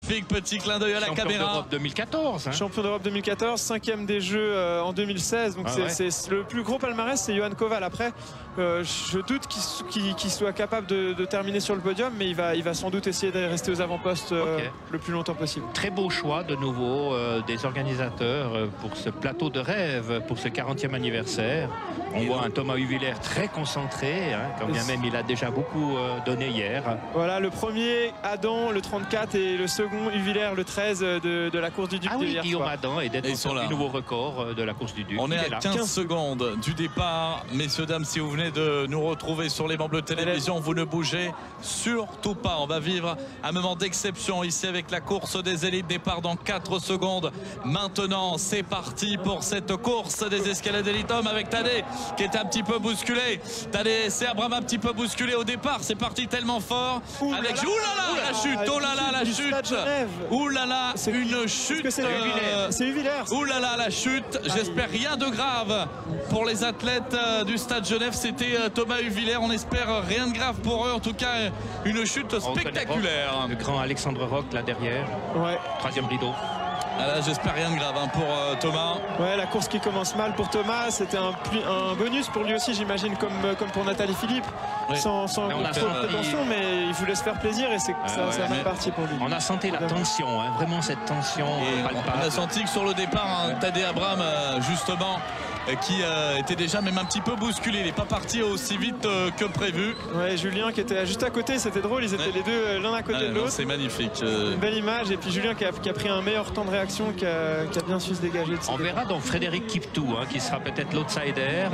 Magnifique petit clin d'œil à la caméra. Champion d'Europe 2014. Hein. Champion d'Europe 2014, 5e des Jeux en 2016. Donc c'est le plus gros palmarès, c'est Johan Koval. Après, je doute qu'il soit capable de terminer sur le podium, mais il va sans doute essayer de rester aux avant-postes le plus longtemps possible. Très beau choix de nouveau des organisateurs pour ce plateau de rêve, pour ce 40e anniversaire. On voit un Thomas Huvillers très concentré, hein, quand bien même il a déjà beaucoup donné hier. Voilà, le premier Adam, le 34, et le second Huvillers, le 13 de la course du Duc. Ah oui, Guillaume Adam est détenteur du nouveau record de la course du Duc. On est à 15 secondes du départ. Messieurs, dames, si vous venez de nous retrouver sur les bancs de télévision, vous ne bougez surtout pas. On va vivre un moment d'exception ici avec la course des élites. Départ dans 4 secondes. Maintenant, c'est parti pour cette course des escalades élite hommes avec Tadej qui est un petit peu bousculé. Tadej, c'est Abraham un petit peu bousculé au départ. C'est parti tellement fort. Avec la chute. Oh là là, la chute. Ouh là là, une chute. C'est Huvillers. Ouh là là, la chute. J'espère rien de grave pour les athlètes du Stade Genève. C'était Thomas Huvillers. On espère rien de grave pour eux. En tout cas, une chute spectaculaire. Le grand Alexandre Roch là derrière. Ouais. 3e rideau. Ah là, j'espère rien de grave pour Thomas. Ouais, la course qui commence mal pour Thomas. C'était un bonus pour lui aussi, j'imagine, comme pour Nathalie Philippe. Oui. Sans prétention, mais il voulait se faire plaisir et c'est mal parti pour lui. On a senti la tension, hein, vraiment cette tension. On a senti que sur le départ, Tadej Abraham, justement, qui était déjà même un petit peu bousculé. Il n'est pas parti aussi vite que prévu. Ouais, Julien qui était juste à côté, c'était drôle. Ils étaient les deux l'un à côté de l'autre. C'est magnifique. Une belle image. Et puis Julien qui a pris un meilleur temps de réaction, qui a bien su se dégager. On verra donc Frédéric Kiptou, hein, qui sera peut-être l'outsider.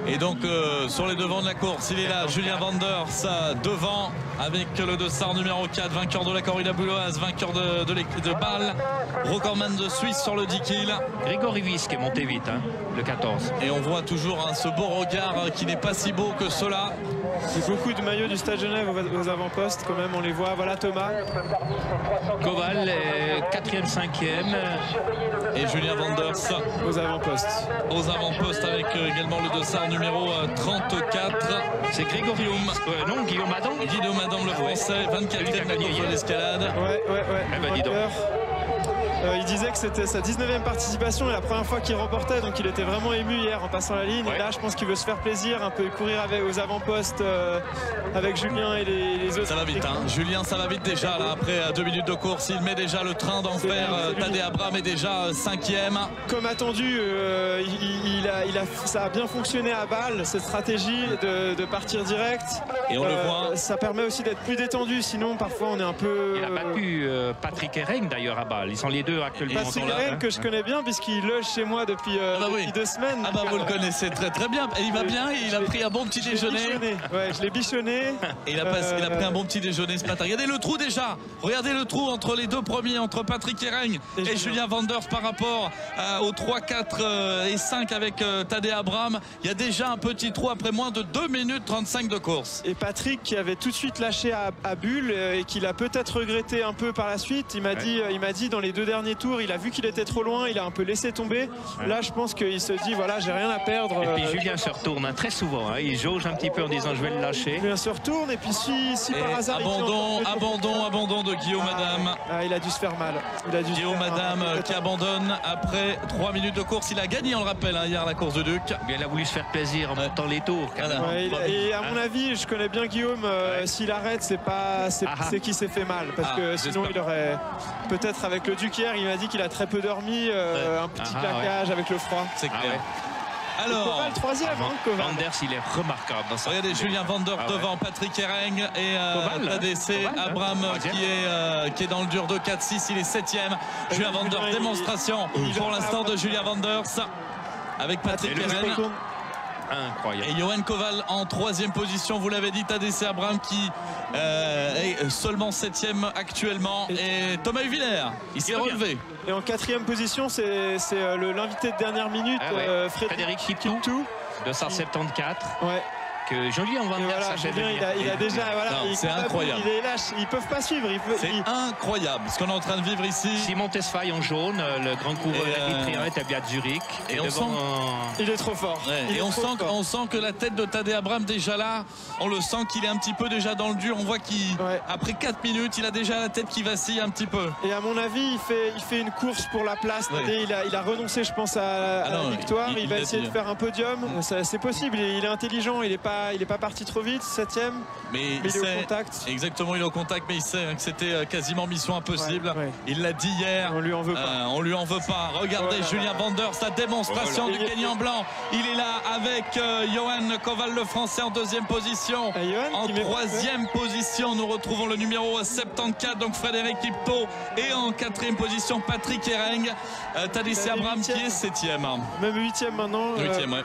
Et donc sur les devants de la course, il est là, Julien Vanders devant avec le dossard numéro 4, vainqueur de la corrida bouloise, vainqueur de Bâle, recordman de Suisse sur le 10 kills. Grégory Wyss qui est monté vite, hein, le 14. Et on voit toujours ce beau regard qui n'est pas si beau que cela. Il y a beaucoup de maillots du Stade Genève aux avant-postes quand même, on les voit. Voilà Thomas. Koval, 4e, 5e. Et Julien Vanders aux avant-postes. Aux avant-postes avec également le dossard numéro 34. C'est Grégory non, Guillaume Adam. Guillaume Adam, le français, 24e de la course de l'escalade. Ouais. Eh ben, dis donc. Il disait que c'était sa 19e participation et la première fois qu'il remportait, donc il était vraiment ému hier en passant la ligne. Et là, je pense qu'il veut se faire plaisir, un peu courir aux avant-postes avec Julien et les autres. Ça va vite, hein. Julien, ça va vite déjà. Là, après 2 minutes de course, il met déjà le train d'enfer. Tadej Abraham est déjà 5e. Comme attendu, ça a bien fonctionné à Bâle, cette stratégie de partir direct. Et on le voit. Ça permet aussi d'être plus détendu, sinon parfois on est un peu... Il a battu Patrick Herring d'ailleurs à Bâle. Ils sont les deux actuellement. Patrick Herring que je connais bien puisqu'il loge chez moi depuis 2 semaines. Ah bah vous le connaissez très très bien. Et il va bien, il a pris un bon petit déjeuner. Ouais, je l'ai bichonné. Et il a pris un bon petit déjeuner ce matin. Regardez le trou déjà. Regardez le trou entre les deux premiers, entre Patrick Herring et Julien Vanders par rapport aux 3, 4 et 5 avec Tadej Abraham. Il y a déjà un petit trou après moins de 2 minutes 35 de course. Et Patrick qui avait tout de suite lâché à Bulle et qu'il a peut-être regretté un peu par la suite. Il m'a dit dans les 2 derniers tours, il a vu qu'il était trop loin, il a un peu laissé tomber. Là, je pense qu'il se dit voilà, j'ai rien à perdre. Et puis Julien se retourne très souvent. Hein. Il jauge un petit peu en disant je vais le lâcher. Julien se retourne et puis si par hasard abandon de Guillaume Adam. Il a dû se faire mal. Guillaume Adam qui abandonne après 3 minutes de course. Il a gagné, on le rappelle, hier la course de Duc. Bien, il a voulu se faire plaisir en montant les tours. Et à mon avis, je connais bien Guillaume. S'il arrête, c'est qu'il s'est fait mal, parce que sinon il aurait peut-être avec le Duc hier. Il m'a dit qu'il a très peu dormi, un petit claquage avec le froid. C'est clair. Alors, Koval, 3e. Vanders, il est remarquable dans ça. Regardez Julien Vanders devant Patrick Herring et Tadej Abraham qui est dans le dur de 4-6. Il est 7e. Julien Vanders, démonstration pour l'instant de Julien Vanders avec Patrick Herring. Incroyable. Et Johan Koval en 3e position, vous l'avez dit. Tadej Abraham qui est seulement 7e actuellement. Et Thomas Huvillers, il s'est relevé. Et en 4e position, c'est l'invité de dernière minute, Frédéric Kiptou, 274. Ouais. que Julien Van Der voilà, Julien, il a déjà, voilà, c'est incroyable. Il est lâche, ils peuvent pas suivre. C'est incroyable ce qu'on est en train de vivre ici. Simon Tesfaye en jaune, le grand coureur érythréen établi à Zurich. Et on sent, il est trop fort. Ouais, et on sent que la tête de Tadej Abrams déjà là, on le sent qu'il est un petit peu déjà dans le dur. On voit qu'après 4 minutes, il a déjà la tête qui vacille un petit peu. Et à mon avis, il fait une course pour la place. Ouais. Il a renoncé, je pense, à la victoire. Il va essayer de faire un podium. C'est possible. Il est intelligent. Il est pas parti trop vite. 7e. Mais il est au contact. Exactement, il est au contact, mais il sait que c'était quasiment mission impossible. Ouais. Il l'a dit hier. On lui en veut pas. On lui en veut pas. Regardez Julien Van Der, sa démonstration du Kenyan blanc. Il est là avec Yohan Koval, le Français, en 2e position. En 3e position, nous retrouvons le numéro 74, donc Frédéric Kipto. Et en 4e position, Patrick Hereng. Tadej Abrams qui est 7e. Même 8e maintenant. 8e, ouais.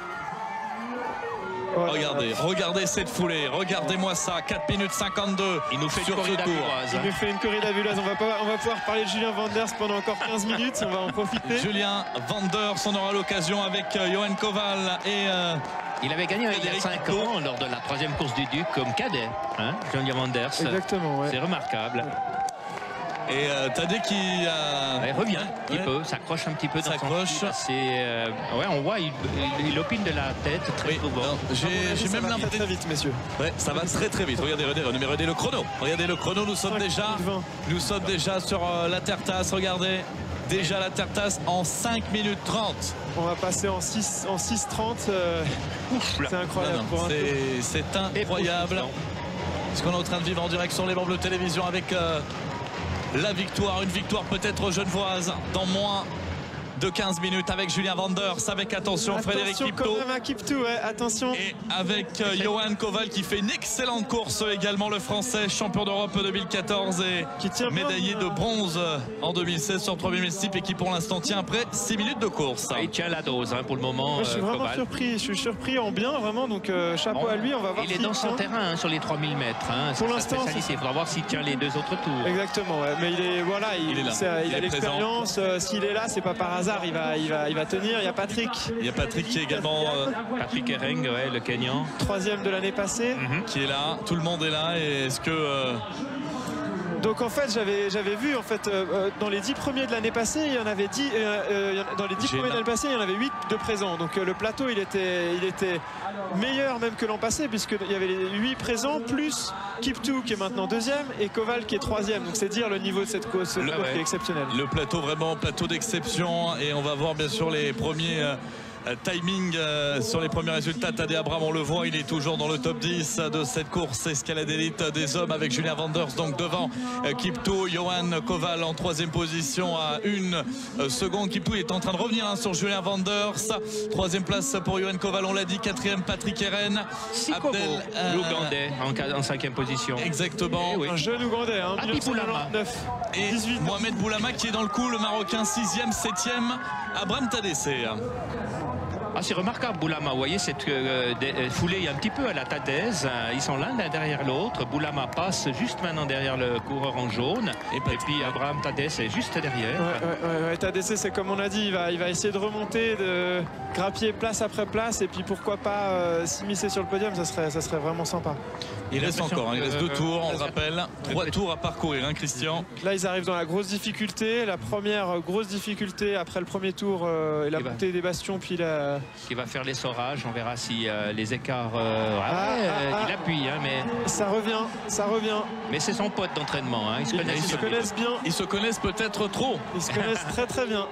Regardez cette foulée, regardez-moi ça, 4 minutes 52. Il nous fait sur ce tour. Il nous fait une corrida buloise. On va pouvoir parler de Julien Van Der pendant encore 15 minutes, on va en profiter. Julien Van Der, on aura l'occasion avec Yohan Koval et il avait gagné il y a 5 ans lors de la 3e course du Duc comme cadet, hein, Julien Van Der. Exactement, ouais. C'est remarquable. Et Tadej qui il revient, il peut, s'accroche un petit peu dans son on voit, il opine de la tête très souvent. J'ai même l'impression très vite, messieurs. Ouais, ça va très vite. Regardez le chrono. Regardez le chrono, nous sommes déjà sur la terre tasse. Regardez. Déjà la terre tasse en 5 minutes 30. On va passer en 6:30. C'est incroyable. C'est incroyable. Ce qu'on est en train de vivre en direct sur les bancs de télévision avec la victoire, une victoire peut-être genevoise dans moins de 15 minutes avec Julien Van Der, avec attention Frédéric Kipto. Attention. Et avec Yohan Koval qui fait une excellente course également, le Français, champion d'Europe 2014 et médaillé de bronze en 2016 sur 3000 steeple et qui pour l'instant tient après 6 minutes de course. Il tient la dose pour le moment. Je suis vraiment surpris, je suis surpris en bien vraiment, donc chapeau à lui, on va voir. Il est dans son terrain sur les 3000 mètres. Pour l'instant, il faudra voir s'il tient les 2 autres tours. Exactement, mais il a l'expérience. S'il est là, c'est pas par hasard. Il va tenir. Il y a Patrick. Qui est également Patrick Hereng, le Kenyan. 3e de l'année passée. Qui est là. Tout le monde est là. Et est-ce que donc en fait j'avais vu en fait dans les 10 premiers de l'année passée il y en avait 10 dans les 10 premiers de l'année passée il y en avait 8 de présents, donc le plateau il était meilleur même que l'an passé puisqu'il y avait les 8 présents plus Kipto qui est maintenant 2e et Koval qui est 3e, donc c'est dire le niveau de cette course qui est exceptionnel. Le plateau vraiment plateau d'exception et on va voir bien sûr les premiers timing sur les premiers résultats. Tadej Abrams, on le voit, il est toujours dans le top 10 de cette course escalade élite des hommes avec Julien Van Der donc devant Kipto. Yohan Koval en 3e position à 1 seconde. Kipto est en train de revenir sur Julien Van Der. 3e place pour Yohan Koval, on l'a dit. 4e Patrick Hereng. l'Ougandais en 5e position. Exactement. Un jeune Ougandais, 1999. Et 18 Mohamed Boulama qui est dans le coup, le Marocain 6e, 7e. Abrams Tadej. C'est remarquable Boulama, vous voyez cette foulée un petit peu à la Tadej, ils sont l'un derrière l'autre. Boulama passe juste maintenant derrière le coureur en jaune et puis Abrams Tadej est juste derrière. Tadej, c'est comme on a dit, il va essayer de remonter, de grappiller place après place et puis pourquoi pas s'immiscer sur le podium, ça serait vraiment sympa. Il reste encore, il reste 2 tours, on le rappelle, 3 tours à parcourir, Christian. Là ils arrivent dans la grosse difficulté, la première grosse difficulté après le premier tour et la montée des bastions puis la... Qui va faire l'essorage, on verra si les écarts... il appuie, mais... Ça revient. Mais c'est son pote d'entraînement, ils se connaissent bien. Ils se connaissent peut-être trop. Ils se connaissent très bien.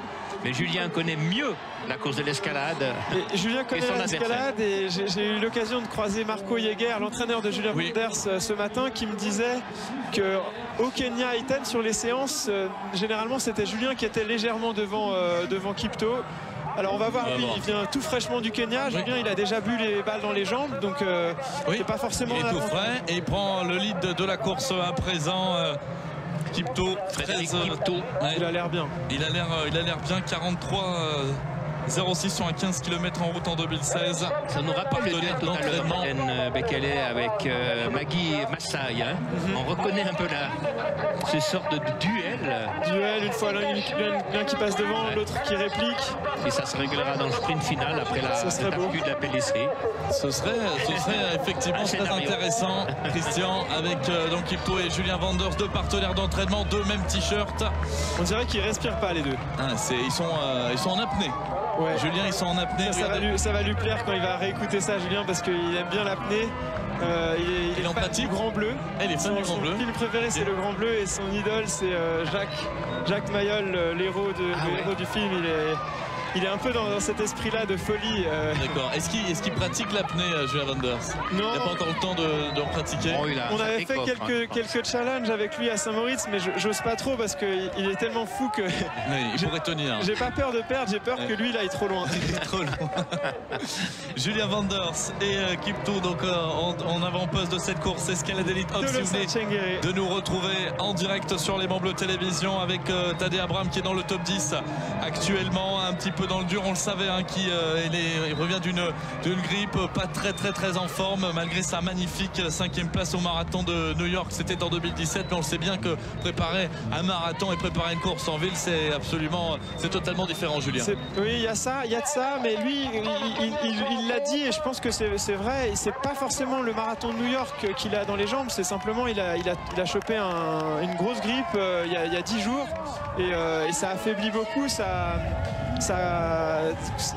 Mais Julien connaît mieux la course de l'escalade. Julien connaît l'escalade et j'ai eu l'occasion de croiser Marco Jäger, l'entraîneur de Julien Van Der ce matin, qui me disait qu'au Kenya Iten sur les séances, généralement c'était Julien qui était légèrement devant Kipto. Alors on va voir, lui il vient tout fraîchement du Kenya. Julien il a déjà bu les balles dans les jambes, donc c'est pas forcément... Il est tout frais et il prend le lead de la course à présent. Kipto, Frédéric Kipto. Il a l'air bien. Il a l'air bien, 43 06 sur un 15 km en route en 2016. Ça nous rappelle le duel tout à l'heure, Marlène Bekele, avec Maggie Massaï. Hein. On reconnaît un peu ce sorte de duel. Duel, une fois l'un qui passe devant, l'autre qui réplique. Et ça se réglera dans le sprint final après la percue de la Pellisserie. Ce serait effectivement très intéressant, Christian, avec donc Kipto et Julien Vanders, deux partenaires d'entraînement, deux mêmes t-shirts. On dirait qu'ils respirent pas les deux. Ah, ils sont en apnée. Ouais. Julien, ils sont en apnée. Ça va lui plaire quand il va réécouter ça, Julien, parce qu'il aime bien l'apnée. Il est fan du Grand Bleu. Son film préféré, c'est le Grand Bleu, et son idole, c'est Jacques Mayol, l'héros du film. Il est un peu dans cet esprit-là de folie. D'accord. Est-ce qu'il pratique l'apnée, Julien Vanders? Non. Il n'a pas encore le temps d'en pratiquer. On avait fait quelques challenges avec lui à Saint-Moritz, mais j'ose pas trop parce qu'il est tellement fou que. Oui, il pourrait tenir. J'ai pas peur de perdre, j'ai peur que lui il aille trop loin. Il est trop loin. Julien Vanders et Kipto donc en avant-poste de cette course Escalade Elite Ops, de nous retrouver en direct sur les Mont-Bleu Télévision avec Tadej Abraham qui est dans le top 10 actuellement, un petit peu dans le dur, on le savait, hein, il revient d'une grippe, pas très en forme malgré sa magnifique 5e place au marathon de New York. C'était en 2017, mais on le sait bien que préparer un marathon et préparer une course en ville, c'est totalement différent, Julien. Oui, il y a de ça, mais lui il l'a dit, et je pense que c'est vrai. C'est pas forcément le marathon de New York qu'il a dans les jambes, c'est simplement il a chopé une grosse grippe il y a 10 jours, et ça affaiblit beaucoup.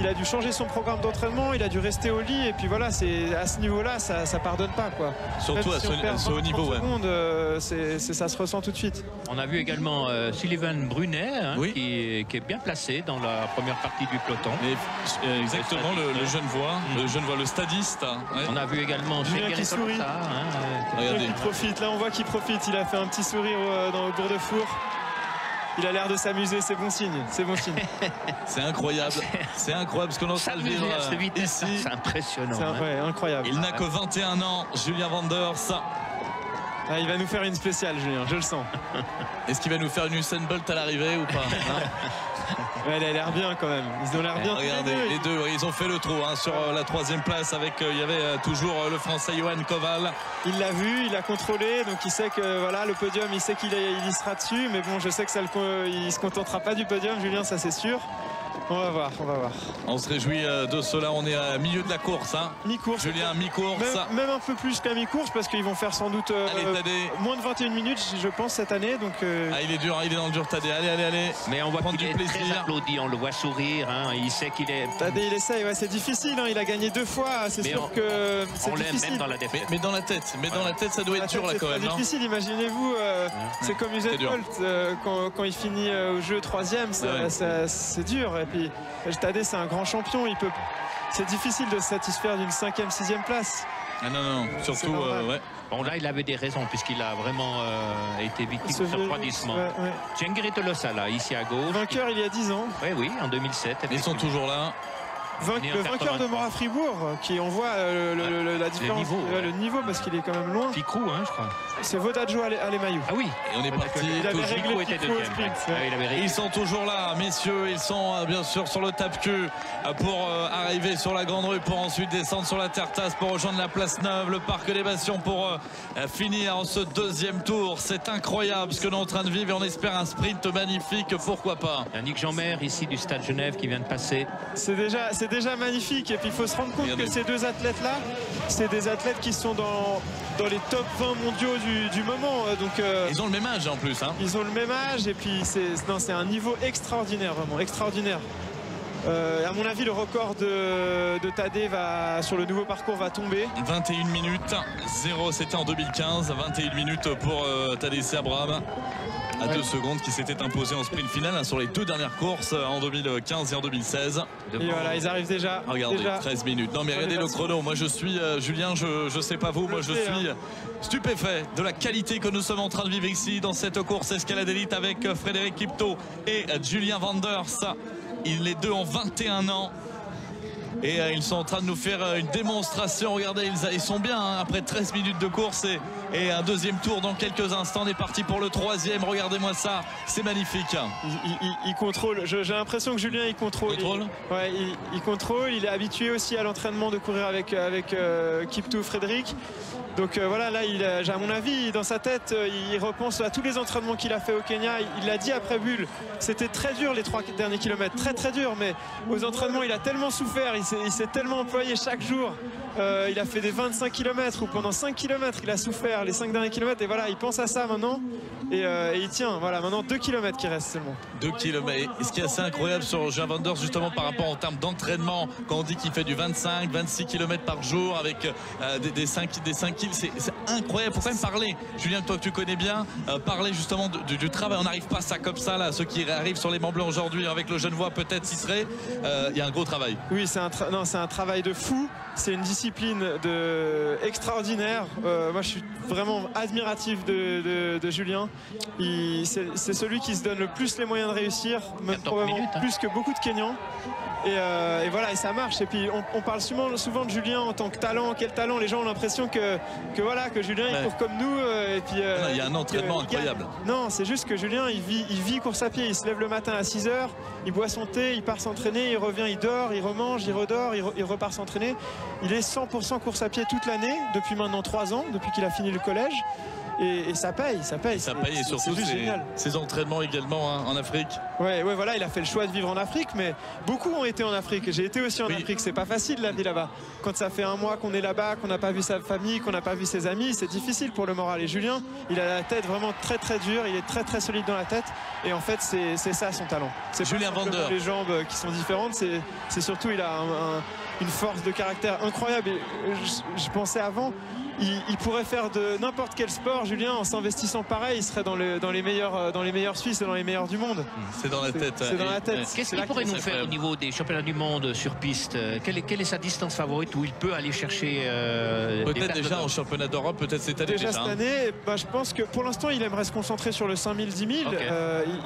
Il a dû changer son programme d'entraînement, il a dû rester au lit, et puis voilà, c'est à ce niveau-là, ça pardonne pas, quoi. Surtout à ce haut niveau, ouais. Ça se ressent tout de suite. On a vu également Sullivan Brunet, hein, oui, qui est bien placé dans la première partie du peloton. Exactement, le Genevois, le stadiste. Ouais. On a vu également Julien qui sourit. Regardez. Il profite, là on voit qu'il profite, il a fait un petit sourire dans le bourg de four. Il a l'air de s'amuser, c'est bon signe, c'est bon signe. C'est incroyable, ce que l'on a vivre ici. C'est impressionnant. Ouais, incroyable. Il n'a que 21 ans, Julien Vanders. Ah, il va nous faire une spéciale, Julien, je le sens. Est-ce qu'il va nous faire une Usain Bolt à l'arrivée ou pas? Ouais, elle a l'air bien quand même. Ils ont l'air bien. Regardez, les deux, ils ont fait le trou sur la 3e place avec, il y avait toujours le Français Yoann Koval. Il l'a vu, il a contrôlé, donc il sait que voilà, le podium, il sait qu'il y sera dessus. Mais bon, je sais que il se contentera pas du podium, Julien, ça c'est sûr. On va voir. On se réjouit de cela. On est à milieu de la course, hein. Mi-course. Julien, mi-course. Même un peu plus qu'à mi-course, parce qu'ils vont faire sans doute moins de 21 minutes, je pense, cette année. Donc, il est dur, il est dans le dur, Tadej. Allez. Mais on voit qu'il est très applaudi, on le voit sourire. Hein. Il sait qu'il est. Tadej, il essaye. Ouais, c'est difficile. Hein. Il a gagné 2 fois. C'est sûr que c'est difficile. Même dans la défaite. Mais dans la tête, ça doit être dur là quand même. C'est difficile. Imaginez-vous, c'est comme Usain Bolt quand il finit au jeu 3e. C'est dur. Et puis Tadej, c'est un grand champion. C'est difficile de se satisfaire d'une 5e, 6e place. Ah non, surtout, ouais. Bon, là, il avait des raisons, puisqu'il a vraiment été victime de refroidissement. Cengiri Tolosa, là, ici à gauche. Vainqueur il y a 10 ans. Oui, en 2007. Ils sont toujours là. Le vainqueur de Mora-Fribourg, qui on voit la différence, le niveau, parce qu'il est quand même loin. Ficrou, hein, je crois. C'est Vodaggio Alemayu. Ah oui. Et on est parti. Il avait réglé Ficrou au sprint. Ils sont toujours là, messieurs. Ils sont bien sûr sur le tape-cul pour arriver sur la grande rue, pour ensuite descendre sur la terre-tasse pour rejoindre la place Neuve, le parc des Bastions, pour finir ce 2e tour. C'est incroyable ce que l'on est en train de vivre, et on espère un sprint magnifique, pourquoi pas. Yannick Jeanmer ici du Stade Genève qui vient de passer. C'est déjà magnifique, et puis il faut se rendre compte que ces deux athlètes là, c'est des athlètes qui sont dans les top 20 mondiaux du moment, donc ils ont le même âge en plus, hein. Ils ont le même âge, et puis c'est un niveau extraordinaire, vraiment extraordinaire. À mon avis, le record de Tadej sur le nouveau parcours va tomber. 21 minutes 0, c'était en 2015. 21 minutes pour Tadej Abraham, à 2 secondes, qui s'était imposé en sprint final sur les 2 dernières courses en 2015 et en 2016. Et voilà, ils arrivent déjà. Regardez, 13 minutes. Non mais regardez le chrono. Moi je suis, Julien, je sais pas vous, moi je suis stupéfait de la qualité que nous sommes en train de vivre ici dans cette course Escalade Elite avec Frédéric Kipto et Julien Vanders. Les deux ont 21 ans. Et ils sont en train de nous faire une démonstration. Regardez, ils sont bien hein, après 13 minutes de course et un deuxième tour dans quelques instants. On est parti pour le troisième. Regardez-moi ça, c'est magnifique. Il contrôle. J'ai l'impression que Julien il contrôle. Il contrôle. Il est habitué aussi à l'entraînement de courir avec Kiptoo Frédéric. Donc voilà, là, à mon avis, dans sa tête, il repense à tous les entraînements qu'il a fait au Kenya. Il l'a dit après Bulle, c'était très dur les 3 derniers kilomètres, très dur. Mais aux entraînements, il a tellement souffert, il s'est tellement employé chaque jour. Il a fait des 25 km où pendant 5 km, il a souffert les 5 derniers kilomètres. Et voilà, il pense à ça maintenant. Et il tient. Voilà, maintenant 2 km qui restent seulement. 2 km. Et ce qui est assez incroyable sur Julien Vanders, justement par rapport en termes d'entraînement, quand on dit qu'il fait du 25, 26 km par jour avec des 5 kills, c'est incroyable. Faut quand même parler, Julien, toi que tu connais bien, parler justement du travail. On n'arrive pas ça comme ça là. Ceux qui arrivent sur les bancs blancs aujourd'hui avec le Genevois peut-être Citré, il y a un gros travail. Oui, c'est un travail de fou. C'est une discipline extraordinaire. Moi, je suis vraiment admiratif de Julien. C'est celui qui se donne le plus les moyens de réussir, même probablement plus que beaucoup de Kenyans. Et voilà, et ça marche. Et puis on parle souvent de Julien en tant que talent. Quel talent? Les gens ont l'impression que Julien il court comme nous. Et puis, il y a un entraînement incroyable. Non, c'est juste que Julien il vit course à pied. Il se lève le matin à 6 h, il boit son thé, il part s'entraîner, il revient, il dort, il remange, il redort, il repart s'entraîner. Il est 100% course à pied toute l'année, depuis maintenant 3 ans, depuis qu'il a fini le collège. Et ça paye. Ça paye et surtout ses entraînements également hein, en Afrique. Ouais, voilà, il a fait le choix de vivre en Afrique, mais beaucoup ont été en Afrique. J'ai été aussi en Afrique, c'est pas facile la vie là-bas. Quand ça fait 1 mois qu'on est là-bas, qu'on n'a pas vu sa famille, qu'on n'a pas vu ses amis, c'est difficile pour le moral. Et Julien, il a la tête vraiment très dure, il est très solide dans la tête. Et en fait, c'est ça son talent. C'est Julien Vanders. Les jambes qui sont différentes, c'est surtout, il a une force de caractère incroyable. Et je pensais avant, il pourrait faire de n'importe quel sport, Julien, en s'investissant pareil, il serait dans les meilleurs Suisses et dans les meilleurs du monde. C'est dans la tête. C'est dans la tête. Qu'est-ce qu'il pourrait nous faire au niveau des championnats du monde sur piste? Quelle est sa distance favorite où il peut aller chercher peut-être déjà en championnat d'Europe, peut-être cette année déjà. Cette année, je pense que pour l'instant, il aimerait se concentrer sur le 5000, 10 000.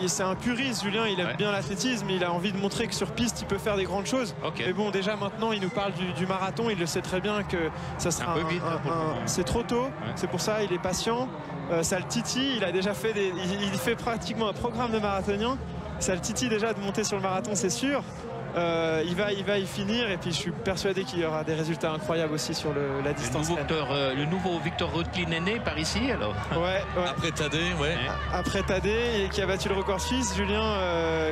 C'est un puriste, Julien, il aime bien l'athlétisme, il a envie de montrer que sur piste, il peut faire des grandes choses. Mais bon, déjà maintenant, il nous parle du marathon, il le sait très bien que ça sera c'est trop tôt, c'est pour ça il est patient. Ça le titille, il a déjà fait il fait pratiquement un programme de marathonien. Ça le titille déjà de monter sur le marathon, c'est sûr. Il va y finir et puis je suis persuadé qu'il y aura des résultats incroyables aussi sur la distance. Le nouveau Victor Röthlin est né par ici alors. Ouais. Après Tadé, Après Tadé qui a battu le record suisse, Julien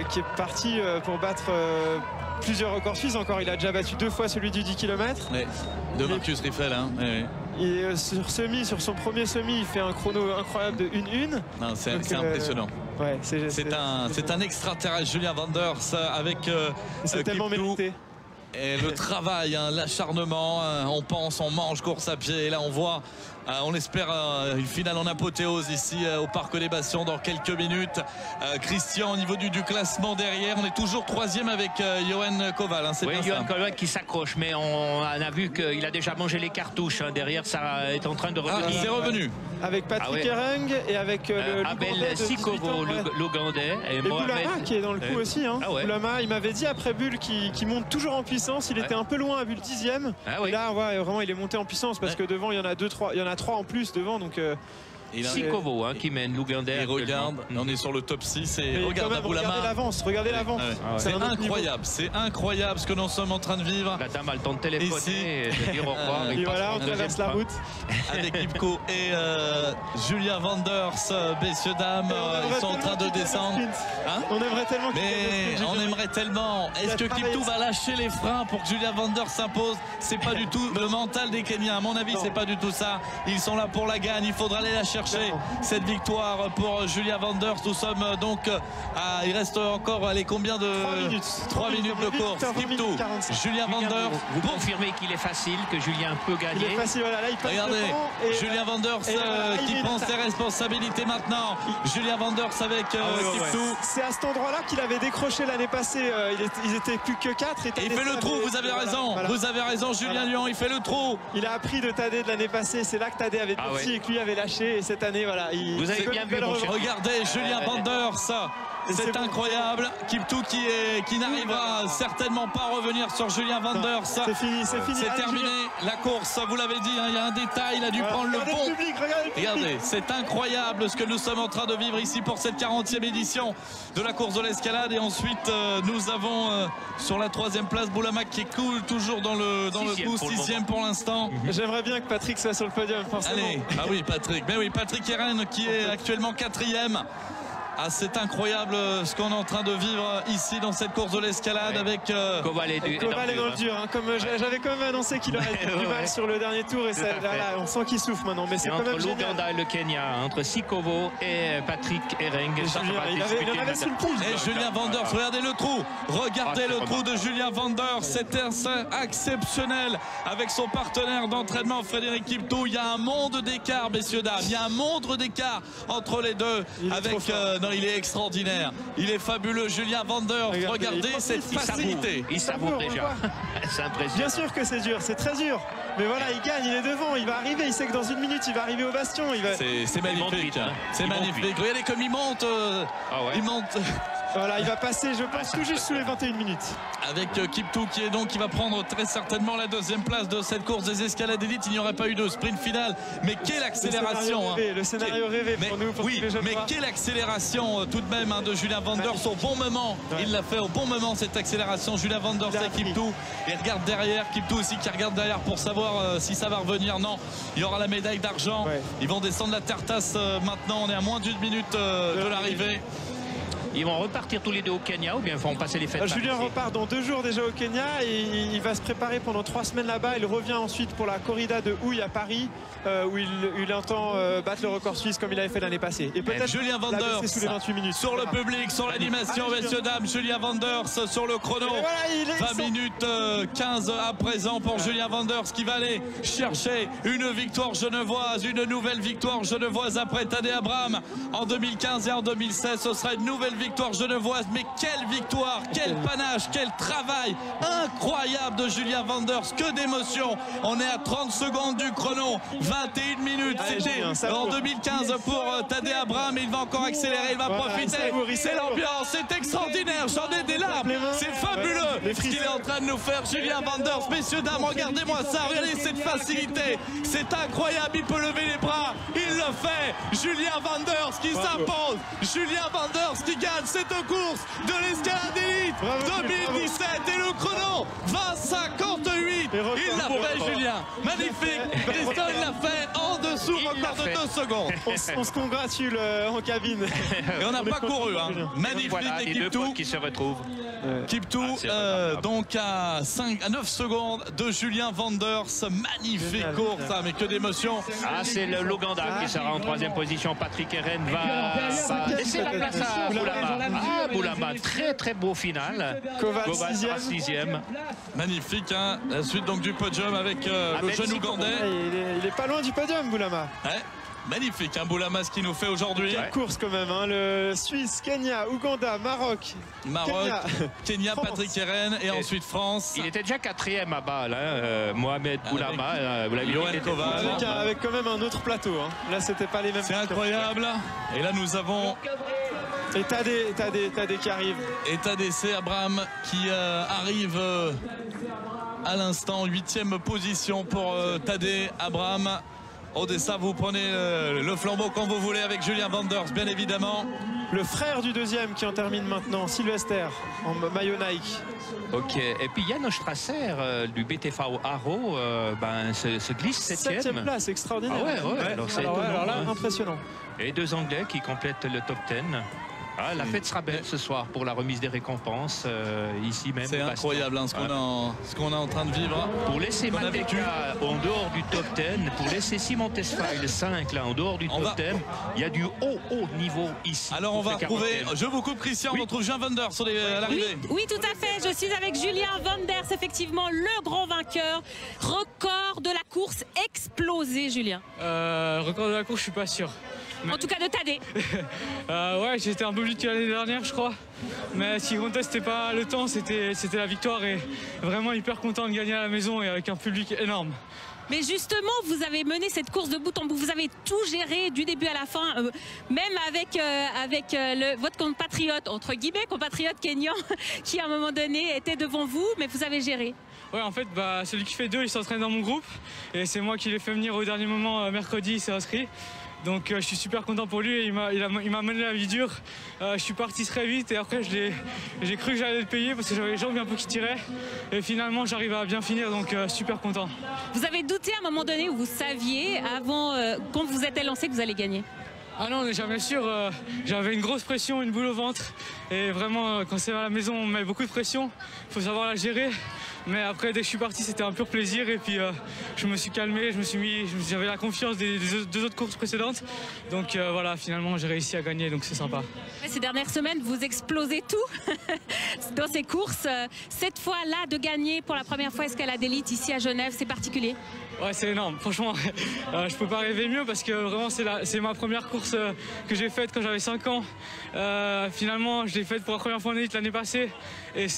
qui est parti pour battre plusieurs records suisses encore. Il a déjà battu 2 fois celui du 10 km. De Marcus Riffel. Et sur son premier semi, il fait un chrono incroyable de 1-1. C'est impressionnant. C'est un extraterrestre, Julien Vanders, avec c'est tellement mérité. Et le travail, l'acharnement, on pense, on mange, course à pied. Et là, on voit, on espère une finale en apothéose ici au Parc des Bastions dans quelques minutes. Christian, au niveau du classement derrière, on est toujours 3e avec Yoann Koval. Yoann Koval qui s'accroche, mais on a vu qu'il a déjà mangé les cartouches. Derrière, ça est en train de revenir. C'est revenu. Avec Patrick Ereng et avec Abel Sikovo, l'Ougandais. Et Boulama qui est dans le coup aussi. Boulama, il m'avait dit après Bulle qu'il monte toujours en puissance. Il était un peu loin à Bulle 10e. Et là, vraiment, il est monté en puissance parce que devant, il y en a 3 en plus devant. Donc, Sikovo qui mène l'Ougandais. Et regarde, on est sur le top 6 et regarde Boulama. Regardez l'avance. C'est incroyable, c'est incroyable ce que nous sommes en train de vivre. La dame a le temps de téléphoner et de dire au revoir. Et voilà, on traverse la route. Avec Kipko et Julien Vanders, messieurs, dames, ils sont en train de descendre. On aimerait tellement. Mais on aimerait tellement. Est-ce que Kipto va lâcher les freins pour que Julien Vanders s'impose? C'est pas du tout le mental des Kenyans. À mon avis, c'est pas du tout ça. Ils sont là pour la gagne. Il faudra aller la chercher. Cette victoire pour Julien Vanders. Nous sommes donc il reste encore combien de 3 minutes de course. Kipto, Julien Vanders. Vous confirmez qu'il est facile, que Julien peut gagner? Il est facile, voilà, là, il passe. Regardez, Julien Vanders qui prend ses responsabilités maintenant. Julien Vanders avec Kipto. C'est à cet endroit-là qu'il avait décroché l'année passée. Ils étaient plus que 4. Et il fait le trou, vous avez raison. Voilà. Vous avez raison, Julien Lyon, il fait le trou. Il a appris de Tadé de l'année passée. C'est là que Tadé avait durci et que lui avait lâché. Et cette année, voilà. Vous avez bien vu, regardez, Julien Vanders C'est incroyable. Kiptou qui n'arrivera certainement pas à revenir sur Julien Vanders. C'est fini, c'est fini. C'est terminé la course, vous l'avez dit, hein, il y a un détail, il a dû prendre le bon. Regardez, c'est incroyable ce que nous sommes en train de vivre ici pour cette 40e édition de la course de l'escalade. Et ensuite, nous avons sur la 3e place Boulama qui est toujours dans le coup, 6e pour l'instant. J'aimerais bien que Patrick soit sur le podium, forcément. Allez, ah oui, Patrick. Mais oui, Patrick Eren qui est actuellement 4e. Ah, c'est incroyable ce qu'on est en train de vivre ici dans cette course de l'escalade avec Koval est dans le dur, hein, comme j'avais quand même annoncé qu'il aurait du mal sur le dernier tour et là, on sent qu'il souffre maintenant, mais c'est quand même génial. Entre l'Ouganda et le Kenya, entre Sikovo et Patrick Ereng, il avait sous le pouce. Et Julien Vanders, regardez le trou, regardez le trou de Julien Vanders, c'était exceptionnel avec son partenaire d'entraînement Frédéric Kiptou. Il y a un monde d'écart, messieurs dames, il y a un monde d'écart entre les deux avec il est extraordinaire, il est fabuleux Julien Vanders. Regardez cette facilité. Il savoure déjà. C'est impressionnant. Bien sûr que c'est dur, c'est très dur. Mais voilà, il gagne, il est devant, il va arriver, il sait que dans une minute il va arriver au bastion. C'est magnifique, c'est magnifique. Regardez comme il monte, il monte. Voilà, il va passer, je pense, tout juste sous les 21 minutes. Avec Kiptou qui va prendre très certainement la 2e place de cette course des escalades élites. Il n'y aurait pas eu de sprint final. Mais quelle accélération! Le scénario rêvé pour nous. Oui, mais quelle accélération tout de même de Julien Vanders au bon moment. Il l'a fait au bon moment cette accélération. Julien Vanders et Kiptou. Et regarde derrière, Kiptou aussi qui regarde derrière pour savoir si ça va revenir. Non, il y aura la médaille d'argent. Ils vont descendre la tartasse maintenant. On est à moins d'1 minute de l'arrivée. Ils vont repartir tous les deux au Kenya ou bien ils vont passer les fêtes? Julien repart dans 2 jours déjà au Kenya et il va se préparer pendant 3 semaines là-bas. Il revient ensuite pour la corrida de Houille à Paris où il entend battre le record suisse comme il avait fait l'année passée. Et peut-être Julien Vanders sous les 28 minutes. Sur le public, sur l'animation, messieurs, dames. Julien Vanders sur le chrono. Voilà, 20 minutes 15 à présent pour Julien Vanders qui va aller chercher une victoire genevoise, une nouvelle victoire genevoise après Tadej Abraham en 2015 et en 2016. Ce sera une nouvelle victoire genevoise, mais quelle victoire, quel panache, quel travail incroyable de Julien Vanders, que d'émotion. On est à 30 secondes du chrono, 21 minutes, c'était en 2015 pour Tadej Abraham, il va encore accélérer, il va profiter, c'est l'ambiance, c'est extraordinaire, j'en ai des larmes, c'est fabuleux ce qu'il est en train de nous faire Julien Vanders. Messieurs, dames, regardez-moi ça, regardez cette facilité, c'est incroyable, il peut lever les bras, il le fait, Julien Vanders qui s'impose, Julien Vanders qui gagne cette course de l'escalade élite 2017 et le chrono 20:58. Il l'a fait, Julien, magnifique. Christophe l'a fait en dessous, encore de 2 secondes. On se congratule en cabine. Et on n'a pas couru, hein. Magnifique. Voilà, et Kiptou qui se retrouve. Kiptou donc à 9 secondes de Julien Vanders. Magnifique course, mais que d'émotion. C'est l'Ouganda qui sera en 3e position. Patrick Eren va laisser la place à Boulama. Boulama, très très beau final. Koval 6e. Magnifique, hein. La suite donc du podium avec le jeune Ougandais. Il est pas loin du podium, Boulama. Magnifique, hein, Boulama, ce qu'il nous fait aujourd'hui. Quelle course quand même, hein, le Suisse, Kenya, Ouganda, Maroc, Kenya Patrick Eren et ensuite France. Il était déjà 4e à Bâle, hein, Mohamed Boulama. Avec quand même un autre plateau. Hein. Là, c'était pas les mêmes. C'est incroyable. Et là, nous avons... Et Tadej qui arrive. Et Tadej Abraham qui arrive à l'instant, 8e position pour Tadej Abraham. Odessa, vous prenez le flambeau quand vous voulez avec Julien Vanders, bien évidemment. Le frère du 2e qui en termine maintenant, Sylvester, en maillot Nike. Ok, et puis Yann Strasser du BTV Haro se glisse 7e. place, extraordinaire. Alors là, impressionnant. Et 2 Anglais qui complètent le top 10. La fête sera belle ce soir pour la remise des récompenses ici même. C'est incroyable ce qu'on est en train de vivre. Pour laisser Mateka en dehors du top 10, pour laisser Simon Tesfaye 5 là en dehors du top 10, il y a du haut niveau ici. Alors on va retrouver, je vous coupe Christian, on retrouve Julien Vanders à l'arrivée. Oui, tout à fait, je suis avec Julien Vanders, effectivement le grand vainqueur. Record de la course explosé, Julien. Record de la course, je suis pas sûr. En tout cas de Tadej. Ouais, j'étais un peu vite que l'année dernière, je crois. Mais ce qui comptait, c'était pas le temps, c'était la victoire. Et vraiment hyper content de gagner à la maison et avec un public énorme. Mais justement, vous avez mené cette course de bout en bout. Vous avez tout géré du début à la fin, même avec votre compatriote, entre guillemets, compatriote kényan, qui à un moment donné était devant vous, mais vous avez géré. Ouais, en fait, celui qui fait 2, il s'entraîne dans mon groupe. Et c'est moi qui l'ai fait venir au dernier moment, mercredi, il s'est inscrit. Donc je suis super content pour lui. Il m'a mené la vie dure. Je suis parti très vite et après j'ai cru que j'allais le payer parce que j'avais les jambes un peu qui tiraient. Et finalement j'arrive à bien finir, donc super content. Vous avez douté à un moment donné où vous saviez avant, quand vous êtes lancé, que vous allez gagner? Ah non, on n'est jamais sûr. J'avais une grosse pression, une boule au ventre. Et vraiment, quand c'est à la maison, on met beaucoup de pression. Il faut savoir la gérer. Mais après, dès que je suis parti, c'était un pur plaisir. Et puis, je me suis calmé, j'avais la confiance des 2 autres courses précédentes. Donc voilà, finalement, j'ai réussi à gagner, donc c'est sympa. Ces dernières semaines, vous explosez tout dans ces courses. Cette fois-là, de gagner pour la première fois Escalade Elite ici à Genève, c'est particulier. Ouais, c'est énorme. Franchement, je peux pas rêver mieux parce que vraiment, c'est ma première course que j'ai faite quand j'avais 5 ans. Finalement, je l'ai faite pour la première fois en élite l'année passée. Et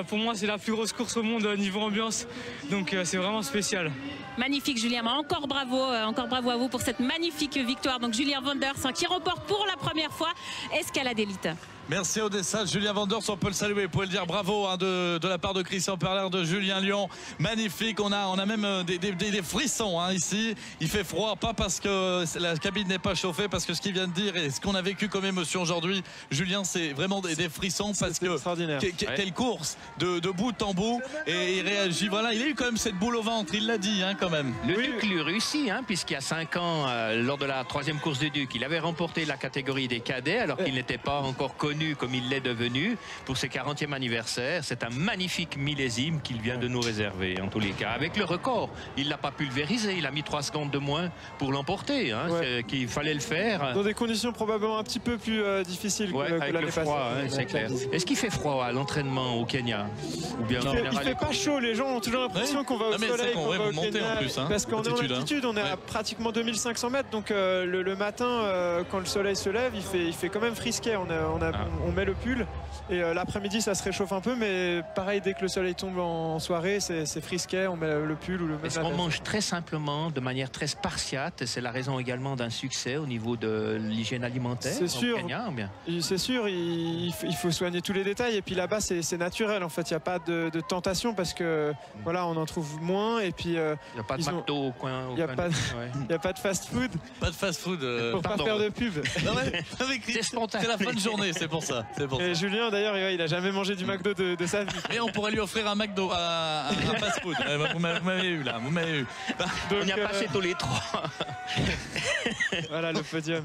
pour moi, c'est la plus grosse course au monde niveau ambiance. Donc, c'est vraiment spécial. Magnifique, Julien. Encore bravo à vous pour cette magnifique victoire. Donc, Julien Wanders qui remporte pour la première fois Escalade Elite. Merci Odessa, Julien Wanders, on peut le saluer, vous pouvez le dire, bravo de la part de Christian Perler, de Julien Lyon, magnifique, on a même des frissons ici, il fait froid, pas parce que la cabine n'est pas chauffée, parce que ce qu'il vient de dire et ce qu'on a vécu comme émotion aujourd'hui, Julien, c'est vraiment des frissons, parce que quelle course de bout en bout, et il réagit, voilà, il a eu quand même cette boule au ventre, il l'a dit quand même. Le Duc lui réussit, puisqu'il y a 5 ans, lors de la 3e course du Duc, il avait remporté la catégorie des cadets, alors qu'il n'était pas encore connu comme il l'est devenu pour ses 40e anniversaire. C'est un magnifique millésime qu'il vient de nous réserver en tous les cas. Avec le record, il l'a pas pulvérisé, il a mis 3 secondes de moins pour l'emporter, qu'il fallait le faire. Dans des conditions probablement un petit peu plus difficiles que l'année passée. C'est clair. Est-ce qu'il fait froid à l'entraînement au Kenya? Ou bien il fait pas chaud, les gens ont toujours l'impression qu'on va au soleil, qu'on va au Kenya, en plus, parce qu'on est en altitude, on est à pratiquement 2500 mètres, donc le matin, quand le soleil se lève, il fait quand même frisquet, on met le pull et l'après-midi ça se réchauffe un peu, mais pareil, dès que le soleil tombe en soirée, c'est frisquet, on met le pull ou le même. On mange très simplement, de manière très spartiate, c'est la raison également d'un succès au niveau de l'hygiène alimentaire. C'est sûr, c'est sûr, il faut soigner tous les détails, et puis là-bas c'est naturel en fait, il n'y a pas de tentation parce que voilà, on en trouve moins, et puis il n'y a pas de McDo au coin. Il n'y a pas de fast food. Pas de fast food. Pour pas faire de pub. C'est la fin de journée, c'est pour ça. Et Julien d'ailleurs, il a jamais mangé du McDo de sa vie. Et on pourrait lui offrir un McDo, un fast food. Vous m'avez eu là, vous m'avez eu. Donc, on y a passé tous les 3. Voilà le podium.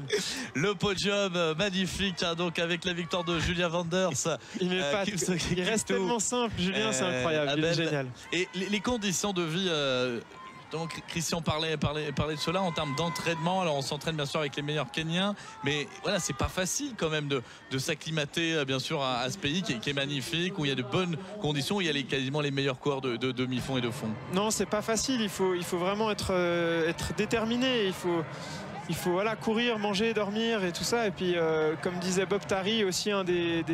Le podium magnifique, donc avec la victoire de Julien Wanders. Il reste tellement simple, Julien, c'est incroyable, il est génial. Et les conditions de vie. Donc Christian parlait de cela en termes d'entraînement. Alors on s'entraîne bien sûr avec les meilleurs Kenyans, mais voilà, c'est pas facile quand même de s'acclimater bien sûr à ce pays qui est magnifique, où il y a de bonnes conditions, où il y a quasiment les meilleurs coureurs de demi-fond et de fond. Non, c'est pas facile, il faut vraiment être déterminé, il faut voilà, courir, manger, dormir et tout ça. Et puis, comme disait Bob Tari, aussi un des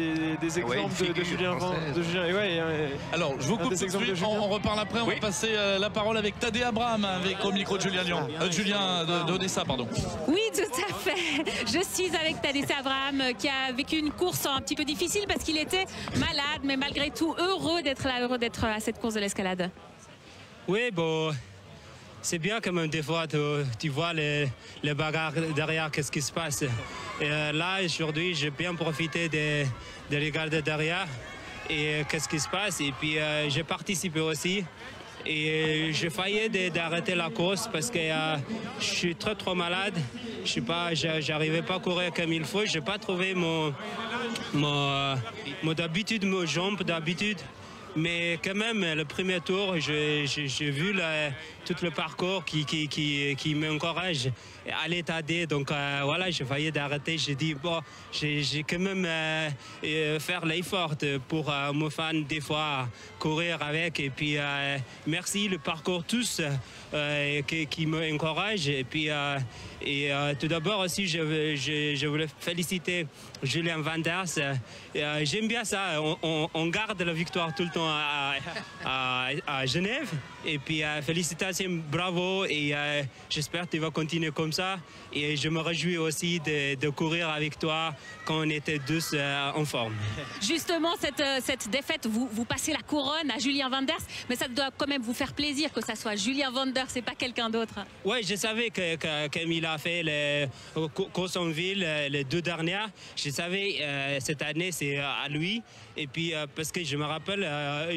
exemples de Julien. Alors, je vous coupe tout de suite, on reparle après. On va passer la parole avec Tadej Abraham, au micro de Julien Lyon. Julien d'Odessa, pardon. Oui, tout à fait. Je suis avec Tadej Abraham, qui a vécu une course un petit peu difficile parce qu'il était malade, mais malgré tout heureux d'être là, heureux d'être à cette course de l'escalade. Oui, bon... C'est bien quand même, des fois, tu vois les bagarres derrière, qu'est-ce qui se passe. Et là, aujourd'hui, j'ai bien profité de regarder derrière et qu'est-ce qui se passe. Et puis, j'ai participé aussi. Et j'ai failli d'arrêter la course parce que je suis trop malade. J'arrivais pas à courir comme il faut. J'ai pas trouvé mon d'habitude, mes jambes d'habitude. Mais quand même, le premier tour, j'ai vu tout le parcours qui m'encourage. à l'état D. Donc voilà, je failli d'arrêter. J'ai dit, bon, j'ai quand même faire l'effort pour me faire des fois courir avec. Et puis, merci le parcours tous qui me encourage. Et puis, tout d'abord aussi, je voulais féliciter Julien Vanders. J'aime bien ça. On garde la victoire tout le temps à Genève. Et puis, félicitations, bravo. Et j'espère que tu vas continuer comme ça. Et je me réjouis aussi de courir avec toi quand on était tous en forme. Justement, cette défaite, vous passez la couronne à Julien Vanders, mais ça doit quand même vous faire plaisir que ça soit Julien Vanders et pas quelqu'un d'autre. Oui, je savais comme il a fait les courses en ville, les 2 dernières, je savais cette année c'est à lui. Et puis parce que je me rappelle,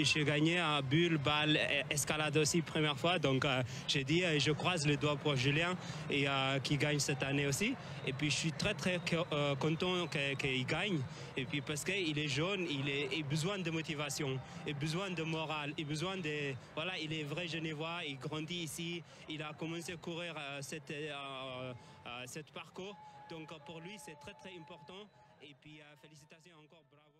j'ai gagné à Bulle, Bâle, Escalade aussi première fois. Donc j'ai dit, je croise les doigts pour Julien et qui gagne cette année aussi. Et puis je suis très content qu'il gagne. Et puis parce qu'il est jeune, il a besoin de motivation, il a besoin de morale, il a besoin de... Voilà, il est vrai Genevois, il grandit ici, il a commencé à courir cet parcours. Donc pour lui, c'est très important. Et puis félicitations encore, bravo.